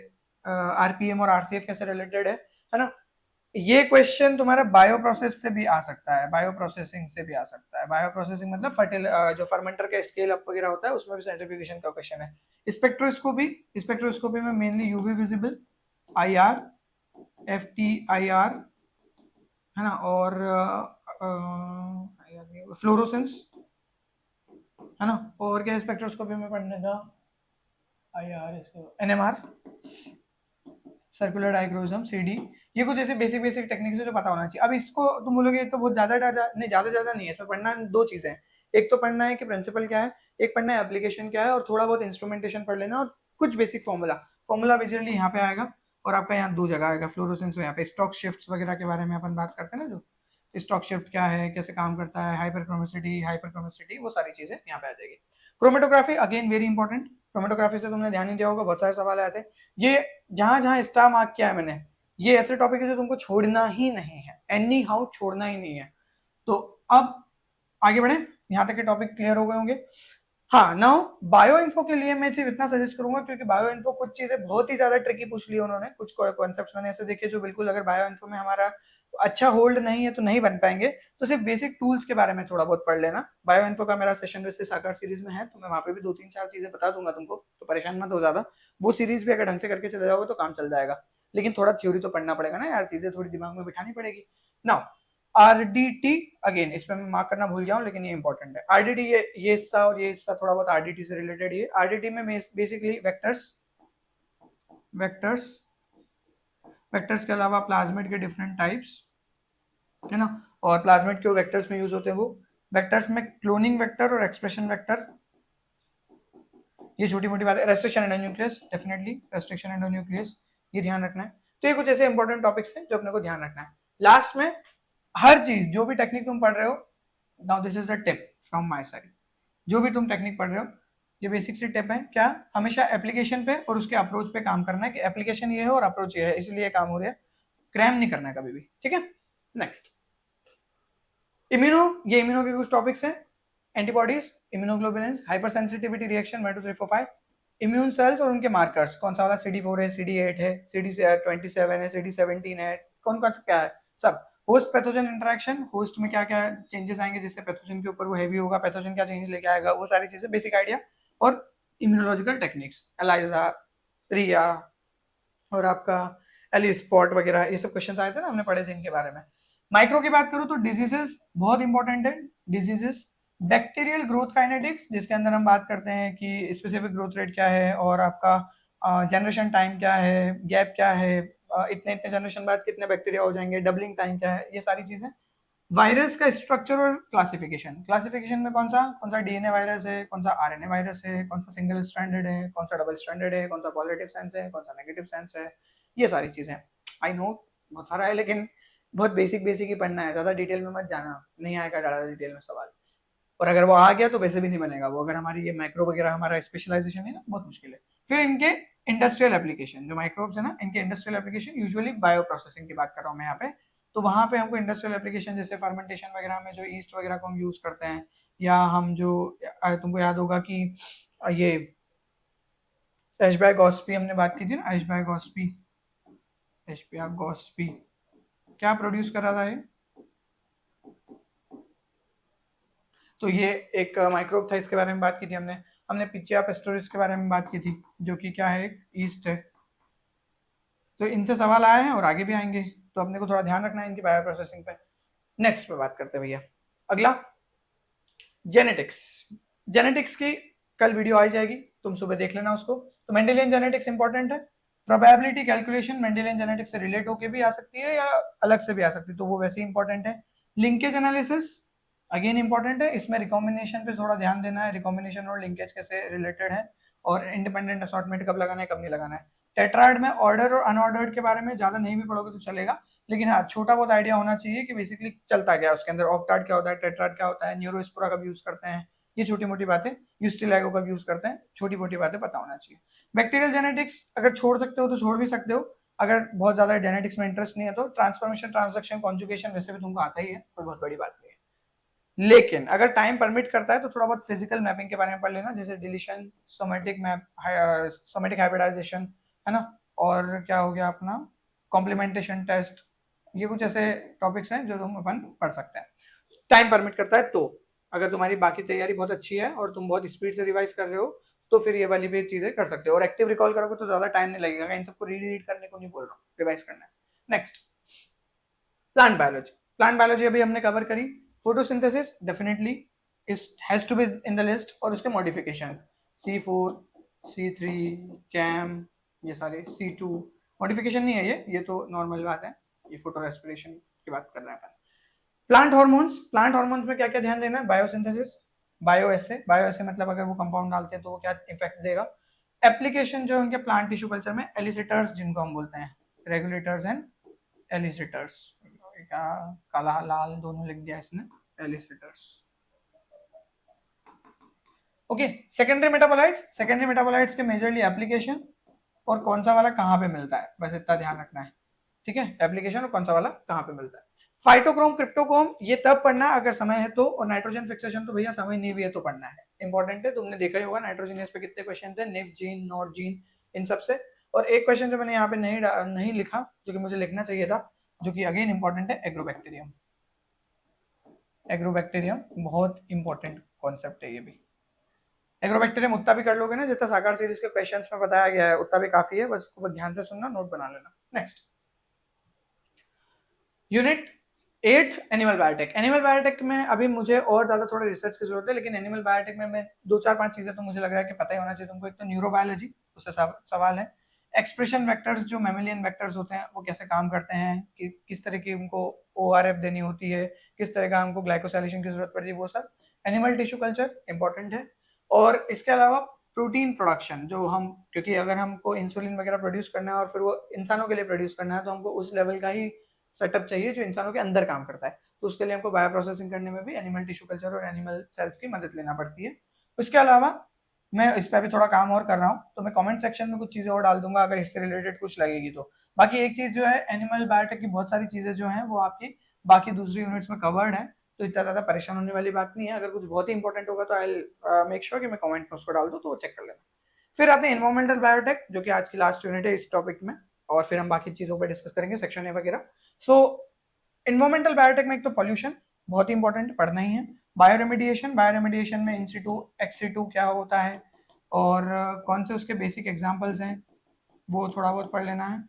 आरपीएम और आरसीएफ कैसे रिलेटेड है ना। ये क्वेश्चन तुम्हारा बायो प्रोसेस से भी आ सकता है, बायो प्रोसेसिंग से भी आ सकता है। बायो प्रोसेसिंग मतलब जो फर्मेंटर का स्केल अप वगैरह होता है, उसमें भी सेंट्रीफ्यूगेशन का क्वेश्चन है। स्पेक्ट्रोस्कोपी, स्पेक्ट्रोस्कोपी में mainly UV visible, IR, FTIR, है ना, और फ्लोरोसेंस, है ना, और क्या स्पेक्ट्रोस्कोपी में पढ़ने का, आईआर, एनएमआर, सर्कुलर डाइक्रोजम, सीडी, ये कुछ ऐसे बेसिक बेसिक टेक्निक्स है जो पता होना चाहिए। अब इसको तुम बोलोगे तो बहुत ज्यादा नहीं, ज्यादा नहीं है इसमें पढ़ना। 2 चीजें हैं, एक तो पढ़ना है कि प्रिंसिपल क्या है, एक पढ़ना है एप्लीकेशन क्या है, और थोड़ा बहुत इंस्ट्रूमेंटेशन पढ़ लेना, और कुछ बेसिक फॉर्मूला। फॉर्मूला बेसिकली यहाँ पे आएगा, और आपका यहाँ 2 जगह आएगा, फ्लोरोसेंस, यहाँ पे स्टॉक शिफ्ट वगैरह के बारे में अपन बात करते हैं ना, जो स्टॉक शिफ्ट क्या है, कैसे काम करता है, हाइपरक्रोमेसिटी, वो सारी चीजें यहाँ पे आ जाएगी। Chromatography again very important, chromatography से तुमने ध्यान नहीं दिया होगा, बहुत सारे सवाल आए थे। ये जहां जहां स्टार मार्क किया है मैंने, ये ऐसे टॉपिक है जो तुमको छोड़ना ही नहीं है, एनी हाउ छोड़ना ही नहीं है। तो अब आगे बढ़े, यहाँ तक के टॉपिक क्लियर हो गए होंगे। हाँ, नाउ बायो इन्फो के लिए मैं सिर्फ इतना सजेस्ट करूंगा, क्योंकि बायो इन्फो कुछ चीजें बहुत ही ज्यादा ट्रिकी पूछ ली उन्होंने, कुछ कॉन्सेप्ट्स मैंने ऐसे देखे जो बिल्कुल, अगर बायो इन्फो में हमारा अच्छा होल्ड नहीं है तो नहीं बन पाएंगे। तो सिर्फ बेसिक टूल्स के बारे में थोड़ा बहुत पढ़ लेना। बायो इन्फो का मेरा सेशन वैसे साकार सीरीज में है, तो मैं वहां पे भी 2 3 4 चीजें बता दूंगा तुमको, तो परेशान मत हो ज्यादा। वो सीरीज भी अगर ढंग से करके चले जाओगे तो काम चल जाएगा, लेकिन थोड़ा थ्योरी तो पढ़ना पड़ेगा ना यार, चीजें थोड़ी दिमाग में बिठानी पड़ेगी। नाउ आरडीटी, अगेन इसमें मैं मार्क करना भूल गया हूँ, लेकिन ये इंपॉर्टेंट है। आरडीटी, ये हिस्सा और ये हिस्सा थोड़ा बहुत आरडीटी से रिलेटेड ही है। आरडीटी में बेसिकली वेक्टर्स, वेक्टर्स वेक्टर्स के अलावा प्लाज्मिड के डिफरेंट टाइप्स, है ना, और प्लाज्मिड क्यों वेक्टर्स में यूज होते हैं, वो वेक्टर्स में क्लोनिंग वेक्टर और एक्सप्रेशन वेक्टर, ये छोटी मोटी बात है। Restriction endonuclease, definitely restriction endonuclease, ये ध्यान रखना है। तो ये कुछ ऐसे इंपॉर्टेंट टॉपिक्स हैं जो अपने को ध्यान रखना है। लास्ट में हर चीज, जो भी टेक्निक तुम पढ़ रहे हो, now this is a tip from my side, जो भी तुम टेक्निक पढ़ रहे हो, ये बेसिक सी टिप है, क्या, हमेशा एप्लीकेशन पे और उसके अप्रोच पे काम करना है, कि एप्लीकेशन ये है और अप्रोच ये है, इसलिए काम हो रहा है, क्रैम नहीं करना है कभी भी, ठीक है। नेक्स्ट, इम्यूनो, ये इम्यूनो के कुछ टॉपिक्स हैं। Antibodies, immunoglobulins, hyper sensitivity reaction 1 2 3 4 5, immune cells और उनके मार्कर्स, कौन सा वाला, CD4 है, CD8 है, CD27 है, CD17 है, कौन कौन सा क्या है, सब। होस्ट पैथोजन इंटरेक्शन, होस्ट में क्या क्या चेंजेस आएंगे जिससे पैथोजन के ऊपर वो हैवी होगा, पैथोजन क्या चेंज लेके आएगा, वो सारी चीजें बेसिक आइडिया। और इम्यूनोलॉजिकल टेक्निक्स, एलाइजा, रिया, और आपका एली स्पॉट वगैरह, ये सब क्वेश्चन आए थे ना, हमने पढ़े थे इनके बारे में। माइक्रो की बात करूं तो डिजीजेस बहुत इंपॉर्टेंट है। डिजीजेस, बैक्टीरियल ग्रोथ काइनेटिक्स, जिसके अंदर हम बात करते हैं कि स्पेसिफिक ग्रोथ रेट क्या है, और आपका जनरेशन टाइम क्या है, गैप क्या है, इतने इतने जनरेशन बाद कितने बैक्टीरिया हो जाएंगे, डबलिंग टाइम क्या है, ये सारी चीजें। वायरस का स्ट्रक्चर और क्लासिफिकेशन, क्लासिफिकेशन में कौन सा डीएनए वायरस है, कौन सा आरएनए वायरस है, कौन सा सिंगल स्ट्रैंडेड है, कौन सा डबल स्ट्रैंडेड है, कौन सा पॉजिटिव सेंस है, कौन सा नेगेटिव सेंस है, ये सारी चीजें। आई नो बहुत सारा है, लेकिन बहुत बेसिक बेसिक ही पढ़ना है, ज्यादा डिटेल में मत जाना, नहीं आएगा ज्यादा डिटेल में सवाल। और अगर वो आ गया तो वैसे भी नहीं बनेगा वो, अगर हमारी ये माइक्रो वगैरह हमारा स्पेशलाइजेशन है ना, बहुत मुश्किल है। फिर इनके इंडस्ट्रियल एप्लीकेशन, जो माइक्रोब्स है ना, इनके industrial application, usually bio processing की बात कर रहा हूँ मैं यहाँ पे। तो वहां पे हमको इंडस्ट्रियल एप्लीकेशन जैसे फर्मेंटेशन वगैरह में जो ईस्ट वगैरह को हम यूज करते हैं, या हम जो तुमको याद होगा कि ये एशबैग-गॉस्पी हमने बात की थी ना, एशबैग-गॉस्पी, एशबैग-गॉस्पी क्या प्रोड्यूस कर रहा था ये? तो ये एक माइक्रोब था, इसके बारे में बात की थी हमने। हमने पिचिया पेस्टोरिस के बारे में बात की थी, जो कि क्या है, एक ईस्ट है। तो इनसे सवाल आए हैं और आगे भी आएंगे, तो अपने को थोड़ा ध्यान रखना है इनकी बायो प्रोसेसिंग पे। नेक्स्ट पे बात करते हैं भैया, अगला जेनेटिक्स। जेनेटिक्स की कल वीडियो आ जाएगी, तुम सुबह देख लेना उसको। तो मेंडेलियन जेनेटिक्स इंपॉर्टेंट है। प्रोबेबिलिटी कैलकुलेशन मेंडेलियन जेनेटिक्स से रिलेट होकर भी आ सकती है या अलग से भी आ सकती है, तो वो वैसे ही इंपॉर्टेंट है। लिंकेज एनालिसिस अगेन इंपॉर्टेंट है, इसमें रिकॉम्बिनेशन पे थोड़ा ध्यान देना है, रिकॉम्बिनेशन और लिंकेज कैसे रिलेटेड है, और इंडिपेंडेंट असॉर्टमेंट कब लगाना है कब नहीं लगाना है। टेट्राइड में ऑर्डर और अनऑर्डर्ड के बारे में ज्यादा नहीं भी पढ़ोगे तो चलेगा, लेकिन हाँ छोटा बहुत आइडिया होना चाहिए कि बेसिकली चलता क्या है उसके अंदर, ऑक्टाइड क्या होता है, टेट्राइड क्या होता है, न्यूरोस्पोरा कब यूज करते हैं, ये छोटी मोटी बातें, यूस्टिलाइगो कब यूज करते हैं, छोटी मोटी बातें पता होना चाहिए। बैक्टीरियल जेनेटिक्स अगर छोड़ सकते हो तो छोड़ भी सकते हो, अगर बहुत ज्यादा जेनेटिक्स में इंटरेस्ट नहीं है तो। ट्रांसफॉर्मेशन, ट्रांसडक्शन, कॉन्जुगेशन वैसे भी तुमको आता ही है, कोई बहुत बड़ी बात नहीं है। लेकिन अगर टाइम परमिट करता है तो थोड़ा बहुत फिजिकल मैपिंग के बारे में पढ़ लेना, जैसे deletion, somatic map, somatic hybridisation, है ना, और क्या हो गया अपना कॉम्प्लीमेंटेशन टेस्ट, ये कुछ ऐसे टॉपिक्स हैं जो तुम अपन पढ़ सकते हैं, टाइम परमिट करता है तो। अगर तुम्हारी बाकी तैयारी बहुत अच्छी है और तुम बहुत स्पीड से रिवाइज कर रहे हो तो फिर ये वाली भी चीजें कर सकते हो, और एक्टिव रिकॉल करोगे तो ज्यादा टाइम नहीं लगेगा, इन सबको रीड करने को नहीं बोल रहा हूँ, रिवाइज करना है। Next, plant biology. Plant biology अभी हमने कवर करी। Photosynthesis definitely is has to be in the list, और उसके मॉडिफिकेशन C4, C3, कैम, ये सारे C2 मॉडिफिकेशन नहीं है, ये तो नॉर्मल बात है, ये फोटो रेस्पिरेशन की बात कर रहे हैं अपन। प्लांट हार्मोन्स, प्लांट हार्मोन्स में क्या क्या ध्यान देना है, बायोसिंथेसिस, बायो एसे मतलब अगर वो कंपाउंड डालते हैं तो वो क्या इफेक्ट देगा। एप्लीकेशन जो उनके प्लांट टिश्यू कल्चर में, एलिसिटर्स जिनको हम बोलते हैं, रेगुलेटर्स एंड एलिसिटर्स, क्या काला लाल दोनों लिख दिया इसने, elicitors. Okay, secondary metabolites, secondary metabolites के मेजरली एप्लीकेशन और कौन सा वाला कहाँ पे मिलता है, बस इतना ध्यान रखना है, ठीक है, एप्लीकेशन और कौन सा वाला कहाँ पे मिलता है। फाइटोक्रोम, क्रिप्टोक्रोम ये तब पढ़ना अगर समय है तो, और नाइट्रोजन फिक्सेशन तो भैया समय नहीं भी है तो पढ़ना है, इंपॉर्टेंट है, तुमने देखा ही होगा नाइट्रोजनियस पे कितने क्वेश्चन थे, निफ जीन, नॉट जीन, इन सब से। और एक क्वेश्चन जो मैंने यहाँ पे नहीं लिखा, जो कि मुझे लिखना चाहिए था, जो कि अगेन इंपॉर्टेंट है, एग्रोबैक्टीरियम। एग्रोबैक्टीरियम बहुत इंपॉर्टेंट कॉन्सेप्ट है ये भी। एग्रोबैक्टीरियम उतना भी कर लोगे ना जितना साकार सीरीज के क्वेश्चंस में बताया गया है, उतना भी काफी है, बस उसको ध्यान से सुनना, नोट बना लेना। Next, unit 8 animal biotech. Animal biotech में अभी मुझे और ज्यादा थोड़ा रिसर्च की जरूरत है, लेकिन एनिमल बायोटेक में मैं 2 4 5 चीजें तो मुझे लग रहा है कि पता ही होना चाहिए तुमको। एक तो न्यूरोबायोलॉजी, उससे सवाल है। एक्सप्रेशन वेक्टर्स, जो मेमेलियन वेक्टर्स होते हैं वो कैसे काम करते हैं, कि किस तरह की उनको ORF देनी होती है, किस तरह का हमको ग्लाइकोसाइलेशन की जरूरत पड़ती है, वो सब। एनिमल टिश्यू कल्चर इंपॉर्टेंट है। और इसके अलावा प्रोटीन प्रोडक्शन, जो हम, क्योंकि अगर हमको इंसुलिन वगैरह प्रोड्यूस करना है और फिर वो इंसानों के लिए प्रोड्यूस करना है, तो हमको उस लेवल का ही सेटअप चाहिए जो इंसानों के अंदर काम करता है, तो उसके लिए हमको बायो प्रोसेसिंग करने में भी एनिमल टिश्यू कल्चर और एनिमल सेल्स की मदद लेना पड़ती है। इसके अलावा मैं इस पर भी थोड़ा काम और कर रहा हूँ, तो मैं कमेंट सेक्शन में कुछ चीजें और डाल दूंगा अगर इससे रिलेटेड कुछ लगेगी तो। बाकी एक चीज जो है, एनिमल बायोटेक की बहुत सारी चीजें जो है वो आपकी बाकी दूसरी यूनिट्स में कवर्ड है, तो इतना ज्यादा परेशान होने वाली बात नहीं है। अगर कुछ बहुत ही इंपॉर्टेंट होगा तो आई मेक श्योर कि मैं कमेंट में उसको डाल दूँ, तो वो चेक कर लेना। फिर आते हैं एनवायरमेंटल बायोटेक, जो कि आज की लास्ट यूनिट है इस टॉपिक में, और फिर हम बाकी चीजों पर डिस्कस करेंगे सेक्शन ए वगैरह। सो इन्वायरमेंटल बायोटेक में एक तो पॉल्यूशन बहुत इंपॉर्टेंट पढ़ना ही है। बायोरेमिडिएशन, बायोरेमिडिएशन में इंसिटू एक्सिटू क्या होता है, और कौन से उसके बेसिक एग्जांपल्स हैं, वो थोड़ा बहुत पढ़ लेना है।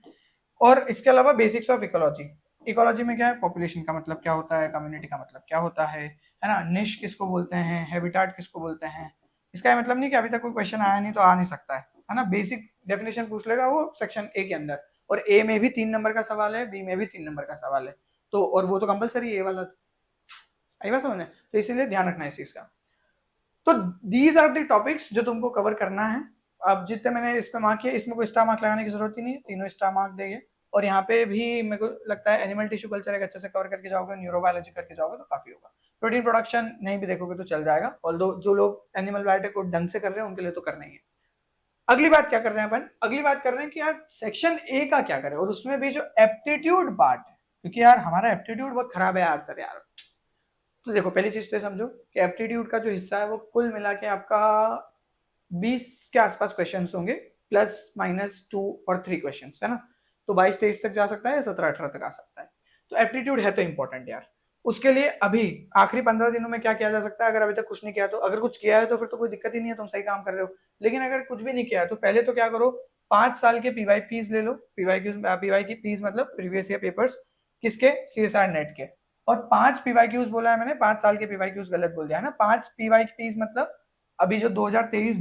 और इसके अलावा बेसिक्स ऑफ इकोलॉजी, इकोलॉजी में क्या है, पॉपुलेशन का मतलब क्या होता है, कम्युनिटी का मतलब क्या होता है ना, निश किसको बोलते हैं, हैबिटाट किसको बोलते हैं। इसका मतलब नहीं कि अभी तक कोई क्वेश्चन आया नहीं तो आ नहीं सकता है ना, बेसिक डेफिनेशन पूछ लेगा वो सेक्शन ए के अंदर, और ए में भी 3 नंबर का सवाल है, बी में भी 3 नंबर का सवाल है, तो और वो तो कंपलसरी है वाला। आई बात समझ? तो इसीलिए ध्यान रखना है इस चीज का। तो दीज आर द टॉपिक्स जो तुमको कवर करना है। अब जितने मैंने इस पे मार्क किया, इसमें कोई स्टार मार्क लगाने की जरूरत ही नहीं है, तीनों स्टार मार्क देंगे। और यहाँ पे भी मेरे को लगता है एनिमल टिश्यू कल्चर एक अच्छे से कवर करके जाओगे, न्यूरोबायोलॉजी करके जाओगे तो काफी होगा। प्रोटीन प्रोडक्शन नहीं भी देखोगे तो चल जाएगा, ऑल्दो जो लोग एनिमल बायोटेक को ढंग से कर रहे हैं उनके लिए तो करना ही है। अगली बात क्या कर रहे हैं अपन, अगली बात कर रहे हैं कि यार सेक्शन ए का क्या करें, और उसमें भी जो एप्टीट्यूड पार्ट है, क्योंकि यार हमारा एप्टीट्यूड बहुत खराब है यार सर यार। तो देखो पहली चीज तो ये समझो कि एप्टीट्यूड का जो हिस्सा है वो कुल मिला के आपका 20 के आसपास क्वेश्चन होंगे, प्लस माइनस 2 और 3 क्वेश्चन है ना। तो 22-23 तक जा सकता है, 17-18 तक आ सकता है। तो एप्टीट्यूड है तो इंपॉर्टेंट यार। उसके लिए अभी आखिरी 15 दिनों में क्या किया जा सकता है, अगर अभी तक कुछ नहीं किया तो, अगर कुछ किया है तो फिर तो कोई दिक्कत ही नहीं है, तुम सही काम कर रहे हो। लेकिन अगर कुछ भी नहीं किया है तो पहले तो क्या करो, 5 साल के पीवाई पीज ले लो। पीवाई की पीज मतलब प्रीवियस ईयर पेपर्स, किसके, सीएसआर नेट के। और 5 पीवाई बोला है मैंने, 5 साल के पीवाई गलत बोल दिया है ना। 5 पीवाई मतलब अभी जो 2023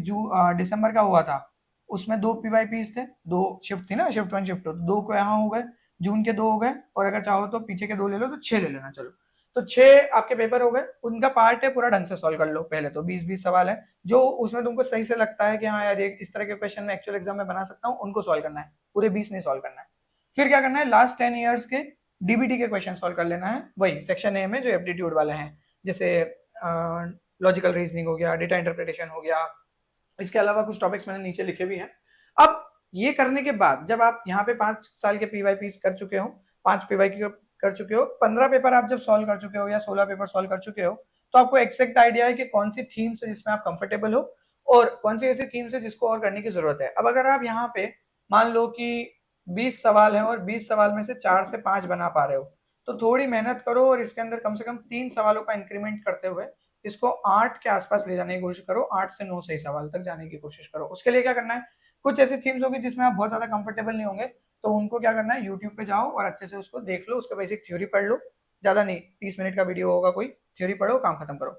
दिसंबर का हुआ था, उसमें 2 पीवाई थे, 2 शिफ्ट थी ना, शिफ्ट 1 शिफ्ट 2, 2 को यहाँ हो गए, जून के 2 हो गए, और अगर चाहो तो पीछे के 2 ले लो तो 6 ले लेना। चलो तो 6 आपके पेपर हो गए, उनका पार्ट है पूरा ढंग से सॉल्व कर लो। पहले तो 20-20 सवाल है, जो उसमें तुमको सही से लगता है कि हाँ यार ये इस तरह के क्वेश्चन में एक्चुअल एग्जाम में बना सकता हूँ, उनको सॉल्व करना है, पूरे 20 नहीं सॉल्व करना है। फिर क्या करना है, लास्ट 10 ईयर्स के डीबीटी के क्वेश्चन सॉल्व कर लेना है, वही सेक्शन ए में जो एप्टीट्यूड वाले हैं, जैसे लॉजिकल रीजनिंग हो गया, डेटा इंटरप्रिटेशन हो गया। इसके अलावा कुछ टॉपिक्स मैंने नीचे लिखे भी हैं। अब ये करने के बाद जब आप यहाँ पे 5 साल के पीवाई कर चुके हो, 5 पीवाई कर चुके हो, 15 पेपर आप जब सॉल्व कर चुके हो या 16 पेपर सॉल्व कर चुके हो, तो आपको एक्सैक्ट आइडिया है कि कौन सी थीम्स है जिसमें आप कंफर्टेबल हो, और कौन सी ऐसी थीम्स है जिसको और करने की जरूरत है। अब अगर आप यहाँ पे मान लो कि 20 सवाल है और 20 सवाल में से 4 से 5 बना पा रहे हो, तो थोड़ी मेहनत करो और इसके अंदर कम से कम 3 सवालों का इंक्रीमेंट करते हुए इसको 8 के आसपास ले जाने की कोशिश करो, 8 से 9 सही सवाल तक जाने की कोशिश करो। उसके लिए क्या करना है, कुछ ऐसी थीम्स होगी जिसमें आप बहुत ज्यादा कंफर्टेबल नहीं होंगे, तो उनको क्या करना है, यूट्यूब पे जाओ और अच्छे से उसको देख लो, उसका बेसिक थ्योरी पढ़ लो। ज्यादा नहीं, 30 मिनट का वीडियो होगा कोई, थ्योरी पढ़ो, काम खत्म करो।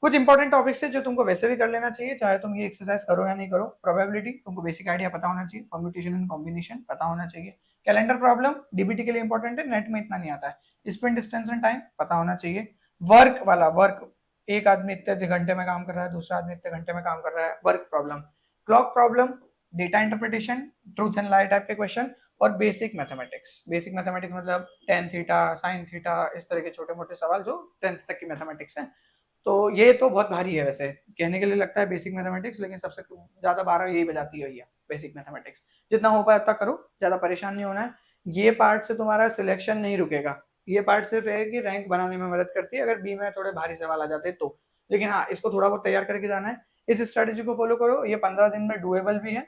कुछ इंपॉर्टेंट टॉपिक्स है जो तुमको वैसे भी कर लेना चाहिए, चाहे तुम ये एक्सरसाइज करो या नहीं करो। प्रोबेबिलिटी तुमको बेसिक आइडिया पता होना चाहिए, कॉम्पिटिशन एंड कॉम्बिनेशन पता होना चाहिए। कैलेंडर प्रॉब्लम डीबीटी के लिए इंपॉर्टेंट है, नेट में इतना नहीं आता है। स्पिन डिस्टेंस एंड टाइम पता होना चाहिए। वर्क वाला, वर्क एक आदमी इतने घंटे में काम कर रहा है, दूसरा आदमी इतने घंटे में काम कर रहा है, work problem. Clock problem, data interpretation, truth and lie type के क्वेश्चन, और बेसिक मैथमेटिक्स। बेसिक मैथमेटिक्स मतलब टेन थीटा, साइन थीटा, इस तरह के छोटे मोटे सवाल जो 10th तक की मैथमेटिक्स है। तो ये तो बहुत भारी है वैसे, कहने के लिए लगता है बेसिक मैथमेटिक्स, लेकिन सबसे ज्यादा 12 यही बजाती है बेसिक मैथमेटिक्स। जितना हो पाए उतना करो, ज्यादा परेशान नहीं होना है। ये पार्ट से तुम्हारा सिलेक्शन नहीं रुकेगा, ये पार्ट सिर्फ है कि रैंक बनाने में मदद करती है, अगर बी में थोड़े भारी सवाल आ जाते तो। लेकिन हाँ, इसको थोड़ा बहुत तैयार करके जाना है। इस स्ट्रेटेजी को फॉलो करो, ये 15 दिन में डुएबल भी है,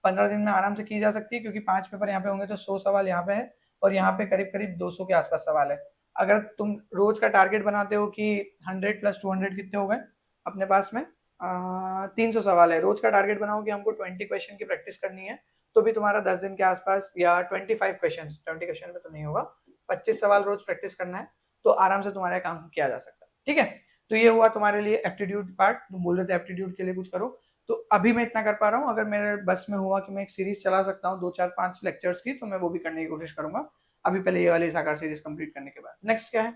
15 दिन में आराम से की जा सकती है, क्योंकि 5 पेपर यहाँ पे होंगे तो 100 सवाल यहाँ पे है, और यहाँ पे करीब करीब 200 के आसपास सवाल है। अगर तुम रोज का टारगेट बनाते हो कि 100 प्लस 200 कितने हो गए अपने पास में, 300 सवाल है, रोज का टारगेट बनाओ कि हमको 20 क्वेश्चन की प्रैक्टिस करनी है, तो भी तुम्हारा 10 दिन के आसपास, या 25 क्वेश्चन, 20 क्वेश्चन में तो नहीं होगा, 25 सवाल रोज प्रैक्टिस करना है, तो आराम से तुम्हारा काम किया जा सकता है। ठीक है, तो ये हुआ तुम्हारे लिए एप्टीट्यूड पार्ट। तुम बोल रहे थे एप्टीट्यूड के लिए कुछ करो, तो अभी मैं इतना कर पा रहा हूँ। अगर मेरे बस में हुआ कि मैं एक सीरीज चला सकता हूँ 2 4 5 लेक्चर्स की, तो मैं वो भी करने की कोशिश करूंगा। अभी पहले ये वाली साकार सीरीज कंप्लीट करने के बाद नेक्स्ट क्या है,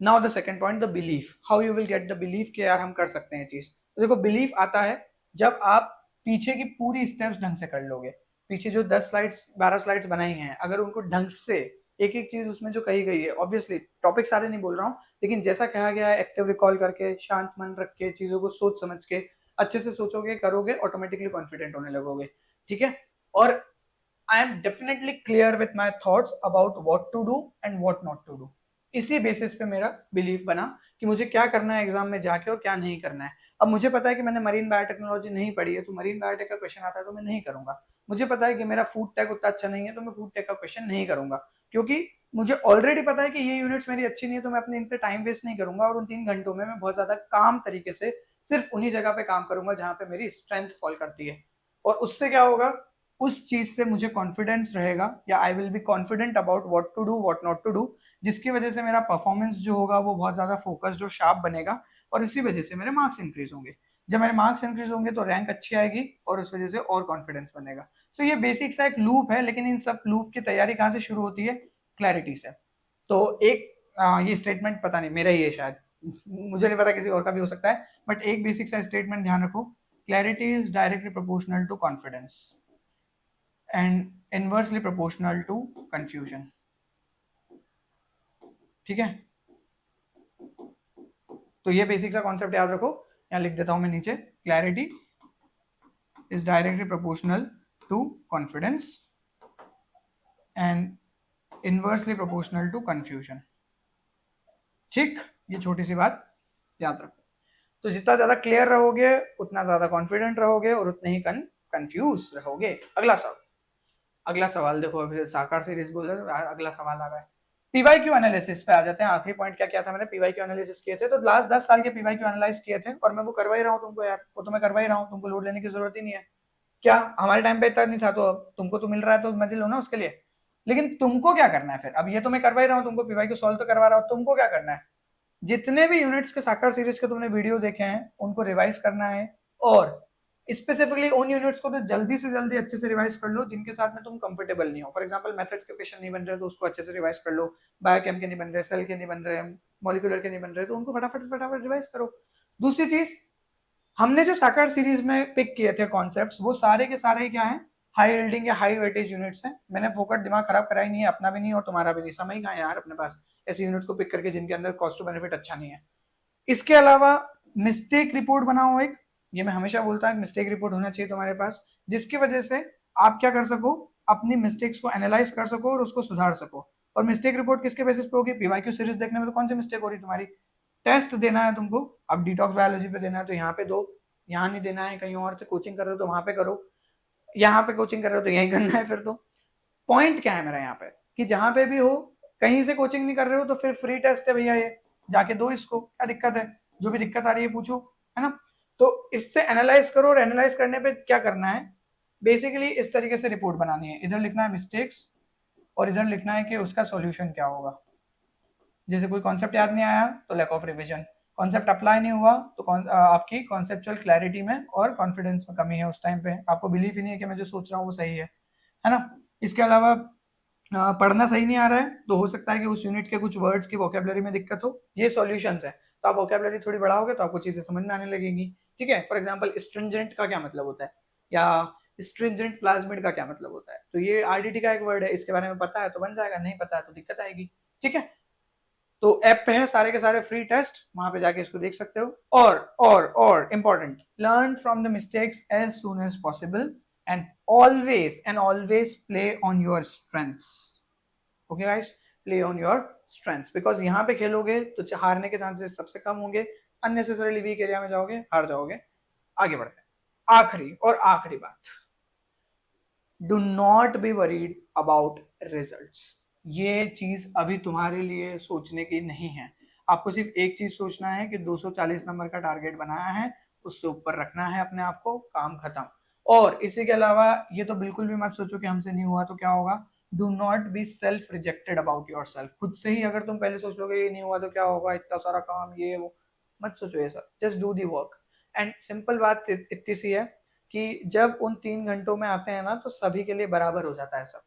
now the second point, the belief, how you will get the belief कि यार हम कर सकते हैं चीज। तो देखो बिलीफ आता है जब आप पीछे की पूरी स्टेप्स ढंग से कर लोगे। पीछे जो 10 स्लाइड्स 12 स्लाइड्स बनाई हैं, अगर उनको ढंग से एक एक चीज उसमें जो कही गई है, ऑब्वियसली टॉपिक सारे नहीं बोल रहा हूँ, लेकिन जैसा कहा गया है एक्टिव रिकॉल करके, शांत मन रख के, चीजों को सोच समझ के अच्छे से सोचोगे, करोगे, ऑटोमेटिकली कॉन्फिडेंट होने लगोगे। ठीक है, और I am definitely clear with my thoughts about what to do and what not to do. इसी बेसिस पे मेरा बिलीफ बना कि मुझे क्या करना है एग्जाम में जाके और क्या नहीं करना है। अब मुझे पता है कि मैंने मरीन बायोटेक्नोलॉजी नहीं पढ़ी है, तो मरीन बायोटेक का क्वेश्चन आता है तो मैं नहीं करूंगा। मुझे पता है कि मेरा फूड टेक उतना अच्छा नहीं है, तो मैं फूड टेक का क्वेश्चन नहीं करूंगा, क्योंकि मुझे ऑलरेडी पता है कि ये यूनिट्स मेरी अच्छी नहीं है, तो मैं अपने इन पे टाइम वेस्ट नहीं करूंगा, और उन 3 घंटों में मैं बहुत ज्यादा काम तरीके से सिर्फ उन्हीं जगह पे काम करूंगा जहां पे मेरी स्ट्रेंथ फॉल करती है। और उससे क्या होगा, उस चीज से मुझे कॉन्फिडेंस रहेगा, या I will be confident about what to do what not to do, जिसकी वजह से मेरा परफॉर्मेंस जो होगा वो बहुत ज्यादा फोकस्ड और शार्प बनेगा, और इसी वजह से मेरे मार्क्स इंक्रीज होंगे। जब मेरे मार्क्स इंक्रीज होंगे तो रैंक अच्छी आएगी, और उस वजह से और कॉन्फिडेंस बनेगा। सो ये बेसिक सा एक लूप है, लेकिन इन सब लूप की तैयारी कहाँ से शुरू होती है, क्लैरिटी से। तो एक ये स्टेटमेंट पता नहीं मेरा ही है शायद, मुझे नहीं पता, किसी और का भी हो सकता है, बट एक बेसिक सा स्टेटमेंट ध्यान रखो, clarity is directly proportional to confidence and inversely proportional to confusion. ठीक है, तो ये बेसिक सा कॉन्सेप्ट याद रखो, यहाँ लिख देता हूं मैं नीचे, clarity is directly proportional to confidence and inversely proportional to confusion. ठीक, ये छोटी सी बात याद रखो। तो जितना ज्यादा क्लियर रहोगे उतना ज्यादा कॉन्फिडेंट रहोगे और उतने ही कंफ्यूज रहोगे। अगला सवाल देखो, अभी साकार सीरीज बोल रहे, अगला सवाल आ रहा है। पीवाईक्यू एनालिसिस पे आ जाते हैं। आखिरी पॉइंट क्या किया था मैंने, पीवाईक्यू एनालिसिस किए थे, तो लास्ट 10 साल के पीवाईक्यू एनालाइज किए थे और मैं वो करवा ही रहा हूँ तुमको यार, वो तो मैं करवा ही रहा हूँ, तुमको लोड लेने की जरूरत ही नहीं है। क्या हमारे टाइम पे इतना नहीं था, तो अब तुमको तो मिल रहा है तो मजे लो ना उसके लिए। लेकिन तुमको क्या करना है फिर, अब ये तो मैं करवा ही रहा हूँ तुमको, पीवाईक्यू सॉल्व तो करवा रहा हूँ, तुमको क्या करना है, जितने भी यूनिट्स के साकार सीरीज के तुमने वीडियो देखे हैं उनको रिवाइज करना है, और स्पेसिफिकली उन यूनिट्स को तो जल्दी से जल्दी अच्छे से रिवाइज कर लो जिनके साथ में तुम कंफर्टेबल नहीं हो। फॉर एग्जांपल मैथड्स के क्वेश्चन नहीं बन रहे तो उसको अच्छे से रिवाइज कर लो, बायोकेम के नहीं बन रहे, सेल के नहीं बन रहे, मॉलिक्यूलर के नहीं बन रहे, तो उनको फटाफट फटाफट रिवाइज करो। दूसरी चीज, हमने जो साकार सीरीज में पिक किए थे कॉन्सेप्ट्स, वो सारे के सारे क्या हैं, हाई यील्डिंग या हाई वेटेज यूनिट्स हैं। मैंने फोकट दिमाग खराब करा ही नहीं है, अपना भी नहीं और तुम्हारा भी नहीं, समय ही कहाँ है यार अपने पास ऐसे यूनिट्स को पिक करके जिनके अंदर कॉस्ट टू बेनिफिट अच्छा नहीं है। इसके अलावा मिस्टेक रिपोर्ट बनाओ एक, ये मैं हमेशा बोलता हूँ मिस्टेक रिपोर्ट होना चाहिए तुम्हारे पास, जिसकी वजह से आप क्या कर सको, अपनी मिस्टेक्स को एनालाइज कर सको और उसको सुधार सको। और मिस्टेक रिपोर्ट किसके बेसिस पे होगी, पीवाईक्यू सीरीज देखने में तो कौन सी मिस्टेक हो रही तुम्हारी, टेस्ट देना है तुमको, अब डिटॉक्स बायोलॉजी पे देना है तो यहाँ पे दो, यहाँ नहीं देना है, कहीं और से कोचिंग कर रहे हो तो वहां पे करो, यहाँ पे कोचिंग कर रहे हो तो यहीं करना है। फिर तो पॉइंट क्या है मेरा यहाँ पे, कि जहां पे भी हो, कहीं से कोचिंग नहीं कर रहे हो तो फिर फ्री टेस्ट है भैया, ये जाके दो, इसको क्या दिक्कत है, जो भी दिक्कत आ रही है पूछो, है ना। तो इससे एनालाइज करो, और एनालाइज करने पे क्या करना है, बेसिकली इस तरीके से रिपोर्ट बनानी है, इधर लिखना है मिस्टेक्स और इधर लिखना है कि उसका सॉल्यूशन क्या होगा। जैसे कोई कॉन्सेप्ट याद नहीं आया तो lack of revision, concept apply नहीं हुआ तो आपकी कॉन्सेप्चुअल क्लैरिटी में और कॉन्फिडेंस में कमी है, उस टाइम पे आपको बिलीव ही नहीं है कि मैं जो सोच रहा हूँ वो सही है ना। इसके अलावा पढ़ना सही नहीं आ रहा है तो हो सकता है कि उस यूनिट के कुछ वर्ड्स की वोकेबलरी में दिक्कत हो, ये सॉल्यूशंस है। तो आप वोकेबलरी थोड़ी बढ़ाओगे तो आपको चीजें समझ में आने लगेंगी। ठीक है, फॉर एग्जांपल स्ट्रिंजेंट का क्या मतलब होता है, या स्ट्रिंजेंट प्लाज्मिड का क्या मतलब होता है, तो ये आरडीटी का एक वर्ड है, इसके बारे में पता है तो बन जाएगा, नहीं पता है तो दिक्कत आएगी। ठीक है, तो ऐप पे है सारे के सारे फ्री टेस्ट, वहां पे जाके इसको देख सकते हो। और important, learn from the mistakes as soon as possible and always play on your strengths. Okay guys, play on your strengths, because यहाँ पे खेलोगे तो हारने के चांसेस सबसे कम होंगे, अननेसेसरली वीक एरिया में जाओगे हार जाओगे। आगे बढ़ते हैं, आखिरी बात, do not be worried about results. ये चीज अभी तुम्हारे लिए सोचने की नहीं है, आपको सिर्फ एक चीज सोचना है कि 240 नंबर का टारगेट बनाया है, उससे ऊपर रखना है अपने आप को, काम खत्म। और इसी के अलावा ये तो बिल्कुल भी मत सोचो कि हमसे नहीं हुआ तो क्या होगा, do not be self rejected about your self. खुद से ही अगर तुम पहले सोच लोगे ये नहीं हुआ तो क्या होगा, इतना सारा काम ये वो, मत सोचो ये सब, just do the work. And simple बात इतनी सी है कि जब उन 3 घंटों में आते हैं ना तो सभी के लिए बराबर हो जाता है सब।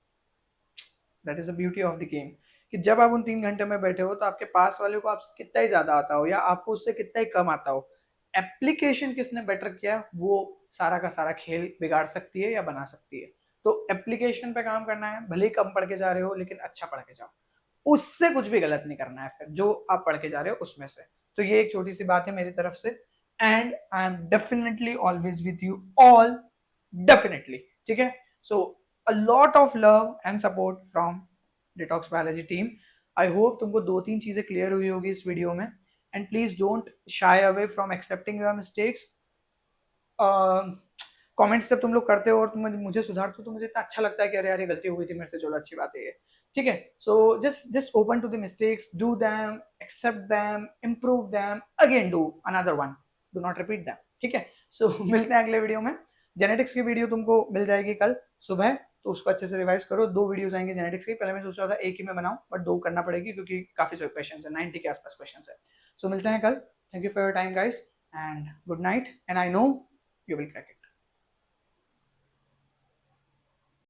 That is the beauty of the game, कि जब आप उन 3 घंटे में बैठे हो तो आपके पास वाले को आपसे कितना ही ज्यादा आता हो या आपको उससे कितना ही कम आता हो, एप्लीकेशन किसने बेटर किया वो सारा का सारा खेल बिगाड़ सकती है या बना सकती है। तो एप्लीकेशन पे काम करना है, भले ही कम पढ़ के जा रहे हो लेकिन अच्छा पढ़ के जाओ, उससे कुछ भी गलत नहीं करना है फिर जो आप पढ़ के जा रहे हो उसमें से। तो ये एक छोटी सी बात है मेरी तरफ से, and I am definitely always with you all, definitely. ठीक है, so a lot of love and support from Detox Biology team. I hope तुमको 2-3 चीजें क्लियर हुई होगी इस वीडियो में, and please don't shy away from accepting your mistakes. Comments जब तुम लोग करते हो और तुम मुझे सुधारते हो तो मुझे इतना अच्छा लगता है कि अरे यार ये गलती हो गई थी मेरे से, चलो अच्छी बात है ये। ठीक है, so just open to the mistakes, do them, accept them, improve them, again do another one, do not repeat them. ठीक है, सो मिलते हैं अगले वीडियो में। जेनेटिक्स की वीडियो तुमको मिल जाएगी कल सुबह, तो उसको अच्छे से रिवाइज करो। 2 वीडियोस आएंगे जेनेटिक्स की, पहले मैं सोच रहा था एक ही में बनाऊं बट 2 करना पड़ेगी क्योंकि काफी सारे क्वेश्चन है, 90 के आसपास क्वेश्चन है। सो मिलते हैं कल, thank you for your time guys and good night, and I know you will crack it.